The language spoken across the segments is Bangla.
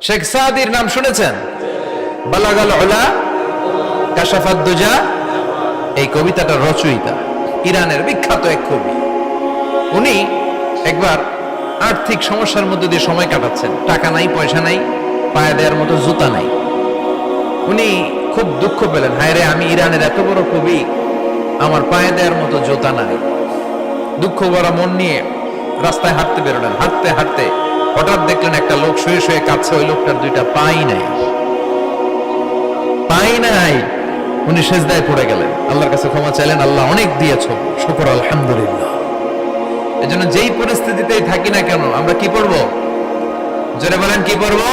শেখ সাদির নাম শুনেছেন? বালাগাল উলা কাশাফাদ দুজা, এই কবিতাটার রচয়িতা ইরানের বিখ্যাত এক কবি। উনি একবার আর্থিক সমস্যার মধ্যে দিয়ে সময় কাটাচ্ছেন, টাকা নাই, পয়সা নাই, পায়ে দেওয়ার মতো জুতা নাই। উনি খুব দুঃখ পেলেন, হায় রে, আমি ইরানের এত বড় কবি, আমার পায়ে দেওয়ার মতো জুতা নাই। দুঃখ ভরা মন নিয়ে রাস্তায় হাঁটতে বেরোলেন। হাঁটতে হাঁটতে হঠাৎ দেখলেন একটা লোক শুয়ে শুয়ে কাঁদছে, ওই লোকটার দুইটা পাই নাই। উনি সেজদায় পড়ে গেলেন, আল্লাহর কাছে ক্ষমা চাইলেন, আল্লাহ অনেক দিয়েছ, শুকর আলহামদুলিল্লাহ। এজন্য যেই পরিস্থিতিতেই থাকি না কেন আমরা কি পড়বো? জোরে বলেন, কি পড়বো?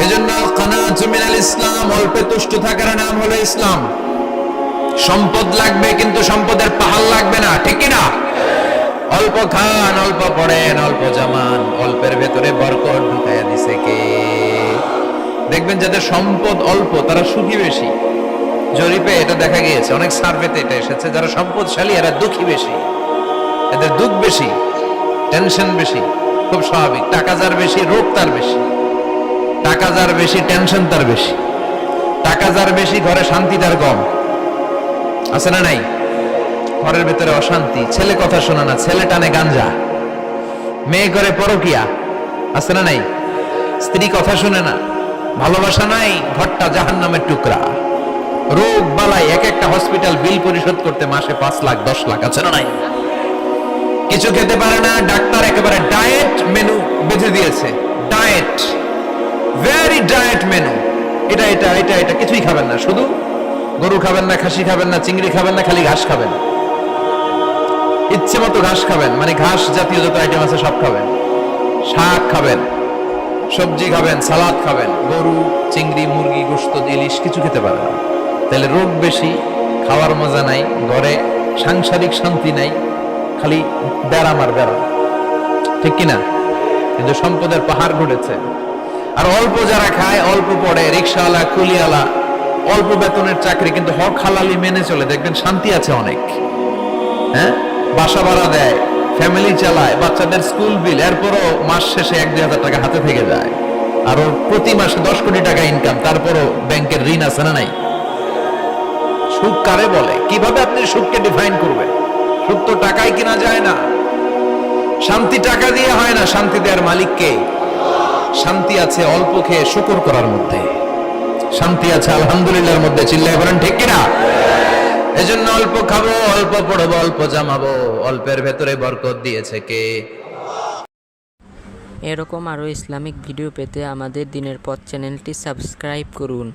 এজন্য কানাতু মিনাল ইসলাম, অল্পে তুষ্ট থাকার নাম হলো ইসলাম। সম্পদ লাগবে কিন্তু সম্পদের পাহাড় লাগবে না, ঠিক কি না? অল্প খান, অল্প পড়েন, অল্প জামান, অল্পের ভেতরে বরকত ঢুকাইয়া দিছে কে? দেখবেন যাদের সম্পদ অল্প তারা সুখী বেশি। জরিপে এটা দেখা গিয়েছে, অনেক সার্ভেতে এটা এসেছে, যারা সম্পদশালী এরা দুঃখী বেশি, এদের দুঃখ বেশি, টেনশন বেশি। খুব স্বাভাবিক, টাকা যার বেশি রোগ তার বেশি, টাকা যার বেশি টেনশন তার বেশি, টাকা যার বেশি ঘরে শান্তি তার কম। আছে না নাই? ঘরের ভেতরে অশান্তি, ছেলে কথা শোনে না, ছেলে টানে গাঞ্জা, মেয়ে করে পরকিয়া। আছে না নাই? স্ত্রী কথা শুনে না, ভালোবাসা নাই, ঘরটা জাহান্নামের টুকরা। রোগ বালাই, এক একটা হসপিটাল বিল পরিশোধ করতে মাসে 5 লাখ 10 লাখ। আছে না নাই? কিছু খেতে পারে না, ডাক্তার একেবারে ডায়েট মেনু বেঁধে দিয়েছে। ডায়েট, ভেরি ডায়েট মেনু, এটা এটা এটা এটা কিছুই খাবেন না, শুধু গরু খাবেন না, খাসি খাবেন না, চিংড়ি খাবেন না, খালি ঘাস খাবেন। ইচ্ছে মতো ঘাস খাবেন, মানে ঘাস জাতীয় যত আইটেম আছে সব খাবেন। শাক খাবেন, সবজি খাবেন, সালাদ খাবেন। গরু, চিংড়ি, মুরগি, গোশত, ইলিশ কিছু খেতে পারেন না। তাহলে রোগ বেশি, খাওয়ার মজা নাই, ঘরে সাংসারিক শান্তি নাই, খালি ব্যারাম আর ব্যারাম, ঠিক কিনা? কিন্তু সম্পদের পাহাড় ঘটেছে। আর অল্প যারা খায়, অল্প পড়ে, রিক্সাওয়ালা, কুলিওয়ালা, অল্প বেতনের চাকরি, কিন্তু হক হালালি মেনে চলে, দেখবেন শান্তি আছে অনেক। হ্যাঁ, বাসা ভাড়া দেয়, ফ্যামিলি চালায়, বাচ্চাদের স্কুল বিল, এরপরও মাস শেষে 1-2 হাজার টাকা হাতে থেকে যায়। আর ওর প্রতি মাসে 10 কোটি টাকা ইনকাম, তারপরও ব্যাংকের ঋণ আছে না নাই? সুখ কারে বলে? কিভাবে আপনি সুখকে ডিফাইন করবেন? সুখ তো টাকায় কিনা যায় না, শান্তি টাকা দিয়ে হয় না, শান্তি দেওয়ার মালিককে। শান্তি আছে অল্প খেয়ে শুকর করার মধ্যে, শান্তি আছে আলহামদুলিল্লাহর মধ্যে। চিল্লায় বলেন ঠিক কিনা? এজন্য অল্প খাবো, অল্প পড়বো, অল্প জামাবো, অল্পের ভেতরে বরকত দিয়েছে কে? এরকম আরও ইসলামিক ভিডিও পেতে আমাদের দিনের পথ চ্যানেলটি সাবস্ক্রাইব করুন।